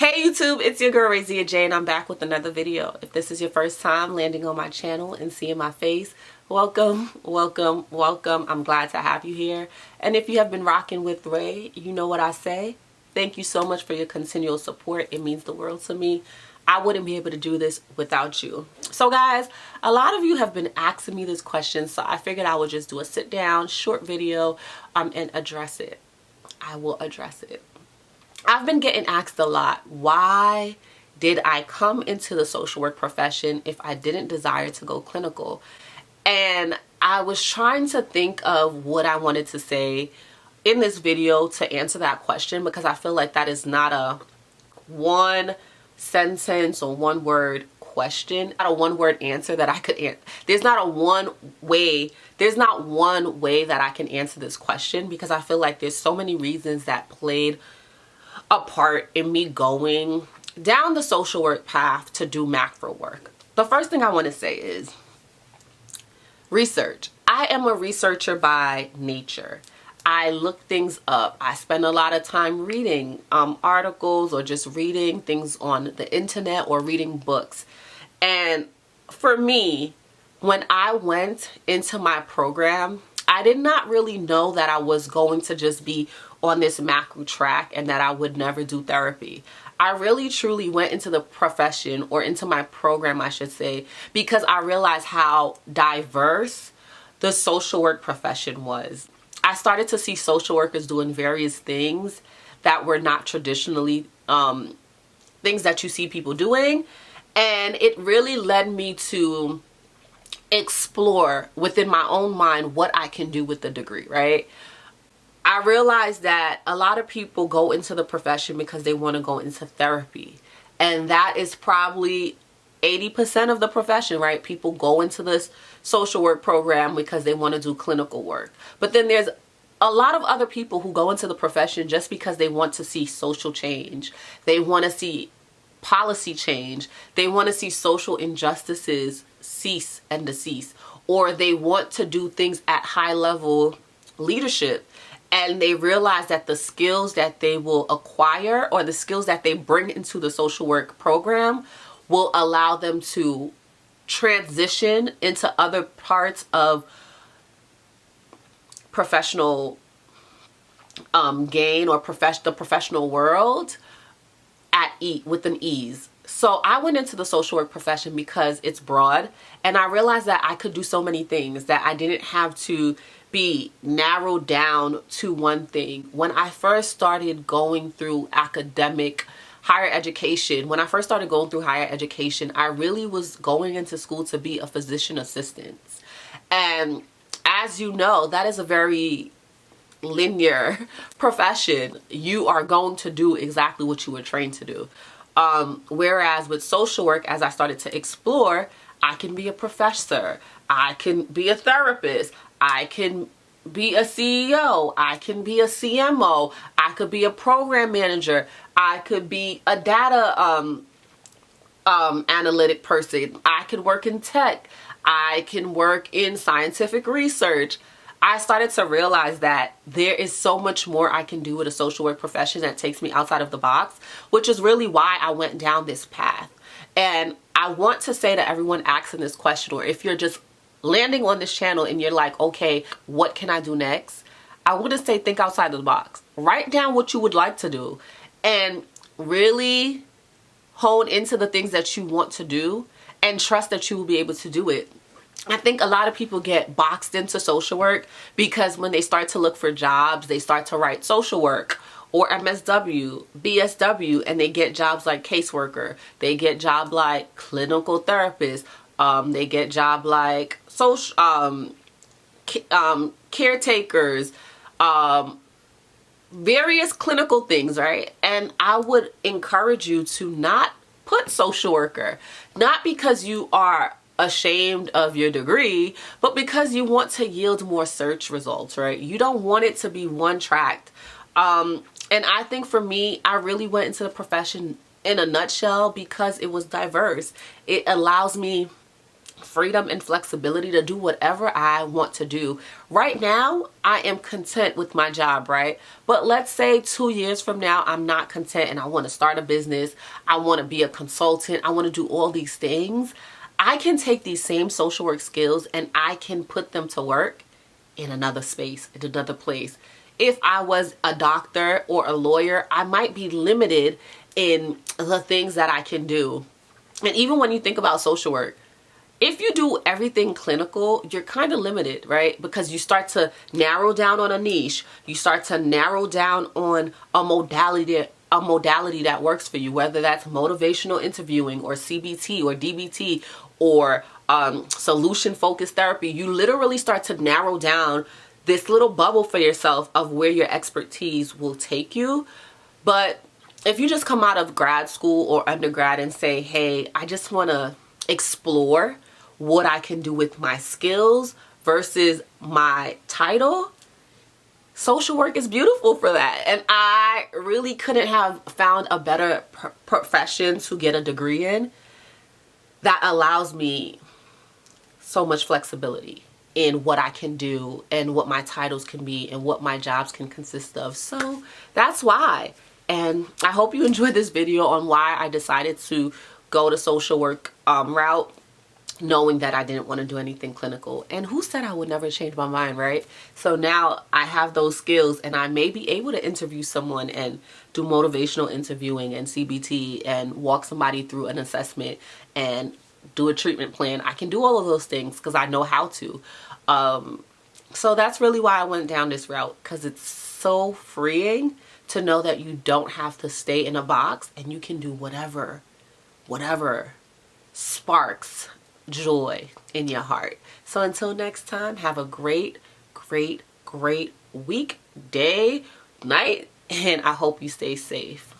Hey YouTube, it's your girl Razia J and I'm back with another video. If this is your first time landing on my channel and seeing my face, welcome, welcome, welcome. I'm glad to have you here. And if you have been rocking with Ray, you know what I say. Thank you so much for your continual support. It means the world to me. I wouldn't be able to do this without you. So guys, a lot of you have been asking me this question, so I figured I would just do a sit down short video and address it. I will address it. I've been getting asked a lot, why did I come into the social work profession if I didn't desire to go clinical? And I was trying to think of what I wanted to say in this video to answer that question, because I feel like that is not a one sentence or one word question, not a one word answer that I could answer. There's not one way that I can answer this question, because I feel like there's so many reasons that played a part in me going down the social work path to do macro work. The first thing I want to say is research. I am a researcher by nature. I look things up. I spend a lot of time reading articles or just reading things on the internet or reading books. And for me, when I went into my program, I did not really know that I was going to just be on this macro track and that I would never do therapy. I really truly went into the profession, or into my program I should say, because I realized how diverse the social work profession was. I started to see social workers doing various things that were not traditionally things that you see people doing, and it really led me to explore within my own mind what I can do with the degree, right? I realized that a lot of people go into the profession because they want to go into therapy. And that is probably 80% of the profession, right? People go into this social work program because they want to do clinical work. But then there's a lot of other people who go into the profession just because they want to see social change. They want to see policy change. They want to see social injustices cease and decease. Or they want to do things at high level leadership. And they realize that the skills that they will acquire, or the skills that they bring into the social work program, will allow them to transition into other parts of professional gain, or the professional world with an ease. So I went into the social work profession because it's broad, and I realized that I could do so many things, that I didn't have to be narrowed down to one thing. When I first started going through higher education, I really was going into school to be a physician assistant. And as you know, that is a very linear profession. You are going to do exactly what you were trained to do. Whereas with social work, as I started to explore, I can be a professor, I can be a therapist, I can be a CEO, I can be a CMO, I could be a program manager, I could be a data analytic person, I could work in tech, I can work in scientific research. I started to realize that there is so much more I can do with a social work profession that takes me outside of the box, which is really why I went down this path. And I want to say to everyone asking this question, or if you're just landing on this channel and you're like, okay, what can I do next? I want to say, think outside of the box. Write down what you would like to do and really hone into the things that you want to do, and trust that you will be able to do it. I think a lot of people get boxed into social work because when they start to look for jobs, they start to write social work or MSW, BSW, and they get jobs like caseworker. They get job like clinical therapist. They get job like social caretakers, various clinical things, right? And I would encourage you to not put social worker, not because you are ashamed of your degree, but because you want to yield more search results, right? You don't want it to be one tracked. And I think for me, I really went into the profession in a nutshell because it was diverse. It allows me freedom and flexibility to do whatever I want to do. Right now, I am content with my job, right? But let's say 2 years from now, I'm not content and I want to start a business. I want to be a consultant. I want to do all these things. I can take these same social work skills and I can put them to work in another space, in another place. If I was a doctor or a lawyer, I might be limited in the things that I can do. And even when you think about social work, if you do everything clinical, you're kind of limited, right? Because you start to narrow down on a niche. You start to narrow down on a modality that works for you, whether that's motivational interviewing or CBT or DBT or solution focused therapy. You literally start to narrow down this little bubble for yourself of where your expertise will take you. But if you just come out of grad school or undergrad and say, hey, I just want to explore what I can do with my skills versus my title, social work is beautiful for that. And I really couldn't have found a better profession to get a degree in that allows me so much flexibility in what I can do and what my titles can be and what my jobs can consist of. So that's why. And I hope you enjoyed this video on why I decided to go the social work route, knowing that I didn't want to do anything clinical. And who said I would never change my mind, right? So now I have those skills and I may be able to interview someone and do motivational interviewing and CBT and walk somebody through an assessment and do a treatment plan. I can do all of those things because I know how to. So that's really why I went down this route, because it's so freeing to know that you don't have to stay in a box and you can do whatever sparks joy in your heart. So until next time, have a great week, day, night, and I hope you stay safe.